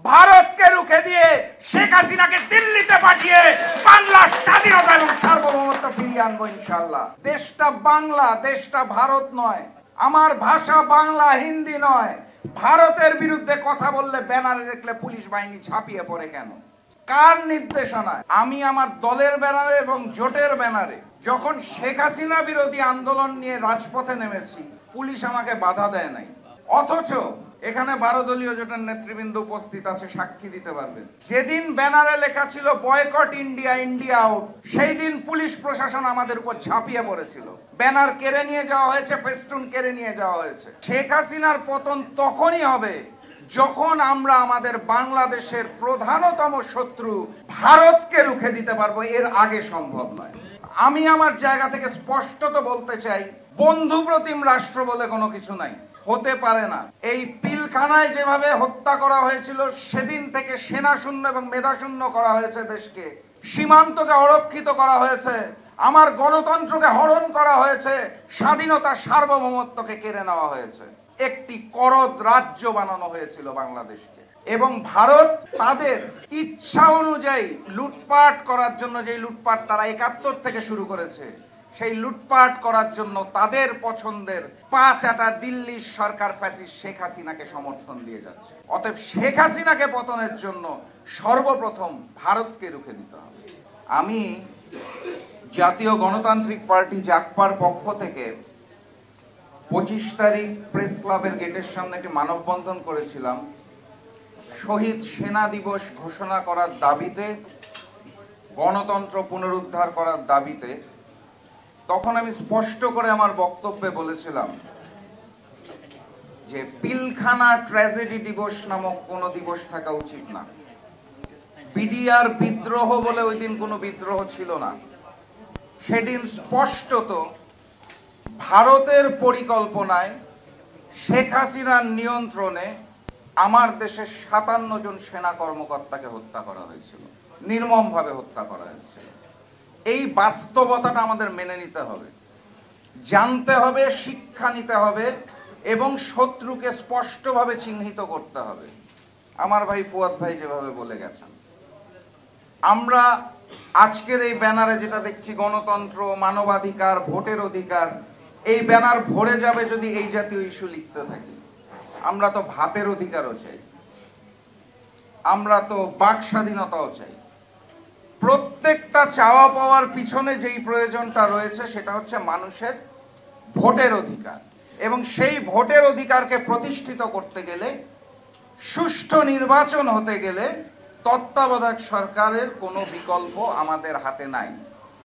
ভারতকে রুখে দিয়ে শেখ হাসিনাকে দিল্লিতে পাঠিয়ে বাংলার স্বাধীনতা এবং সার্বভৌমত্ব ফিরিয়ে আনবো ইনশাআল্লাহ। দেশটা বাংলা, দেশটা ভারত নয়। আমার ভাষা বাংলা, হিন্দি নয়। ভারতের বিরুদ্ধে কথা বললে ব্যানারে দেখলে পুলিশ বাহিনী ঝাঁপিয়ে পড়ে কেন? কার নির্দেশনায়? আমি আমার দলের ব্যানারে এবং জোটের ব্যানারে যখন শেখ হাসিনা বিরোধী আন্দোলন নিয়ে রাজপথে নেমেছি, পুলিশ আমাকে বাধা দেয় নাই। অথচ এখানে 12 দলীয় জোটের নেতৃবৃন্দ উপস্থিত আছে, সাক্ষী দিতে পারবেন। যেদিন ব্যানারে লেখা ছিল বয়কট ইন্ডিয়া, ইন্ডিয়া আউট, সেই দিন পুলিশ প্রশাসন আমাদের উপর ঝাঁপিয়ে পড়েছিল। ব্যানার কেড়ে নিয়ে যাওয়া হয়েছে, ফেস্টুন কেড়ে নিয়ে যাওয়া হয়েছে। শেখ হাসিনার পতন তখনই হবে যখন আমরা আমাদের বাংলাদেশের প্রধানতম শত্রু ভারতকে রুখে দিতে পারবো। এর আগে সম্ভব নয়। আমি আমার জায়গা থেকে স্পষ্টত বলতে চাই, বন্ধু প্রতিম রাষ্ট্র বলে কোনো কিছু নাই, হতে পারে না। এই পিলখানায় যেভাবে হত্যা করা হয়েছিল, সেদিন থেকে সেনা শূন্য এবং মেধা শূন্য করা হয়েছে দেশকে, সীমান্তকে অরক্ষিত করা হয়েছে, আমার গণতন্ত্রকে হরণ করা হয়েছে, স্বাধীনতা সার্বভৌমত্বকে কেড়ে নেওয়া হয়েছে, একটি করদ রাজ্য বানানো হয়েছিল বাংলাদেশকে। এবং ভারত তাদের ইচ্ছা অনুযায়ী লুটপাট করার জন্য, যে লুটপাট তারা 71 থেকে শুরু করেছে, সেই লুটপাট করার জন্য তাদের পছন্দের পাঁচাটা দিল্লির সরকার ফ্যাসিস্ট শেখ হাসিনাকে সমর্থন দিয়ে যাচ্ছে। অতএব শেখ হাসিনাকে পতনের জন্য সর্বপ্রথম ভারতকে রুখে দিতে হবে। আমি জাতীয় গণতান্ত্রিক পার্টি জাগপার পক্ষ থেকে 25 তারিখ প্রেস ক্লাবের গেটের সামনে একটি মানববন্ধন করেছিলাম শহীদ সেনা দিবস ঘোষণা করার দাবিতে, গণতন্ত্র পুনরুদ্ধার করার দাবিতে। তখন আমি স্পষ্ট করে আমার বক্তব্যে বলেছিলাম যে পিলখানা ট্র্যাজেডি দিবস নামক কোনো দিবস থাকা উচিত না। বিডিআর বিদ্রোহ বলে ওই দিন কোনো বিদ্রোহ ছিল না। সেদিন স্পষ্টত ভারতের পরিকল্পনায় শেখ হাসিনার নিয়ন্ত্রণে আমার দেশের 57 জন সেনা কর্মকর্তাকে হত্যা করা হয়েছিল, নির্মমভাবে হত্যা করা হয়েছিল। এই বাস্তবতাটা আমাদের মেনে নিতে হবে, জানতে হবে, শিক্ষা নিতে হবে এবং শত্রুকে স্পষ্টভাবে চিহ্নিত করতে হবে। আমার ভাই ফুয়াদ ভাই যেভাবে বলে গেছেন, আমরা আজকের এই ব্যানারে যেটা দেখছি, গণতন্ত্র, মানবাধিকার, ভোটের অধিকার, এই ব্যানার ভরে যাবে যদি এই জাতীয় ইস্যু লিখতে থাকি। আমরা তো ভাতের অধিকারও চাই, আমরা তো বাক স্বাধীনতাও চাই। প্রত্যেকটা চাওয়া পাওয়ার পিছনে যেই প্রয়োজনটা রয়েছে সেটা হচ্ছে মানুষের ভোটের অধিকার, এবং সেই ভোটের অধিকারকে প্রতিষ্ঠিত করতে গেলে, সুষ্ঠু নির্বাচন হতে গেলে তত্ত্বাবধায়ক সরকারের কোনো বিকল্প আমাদের হাতে নাই।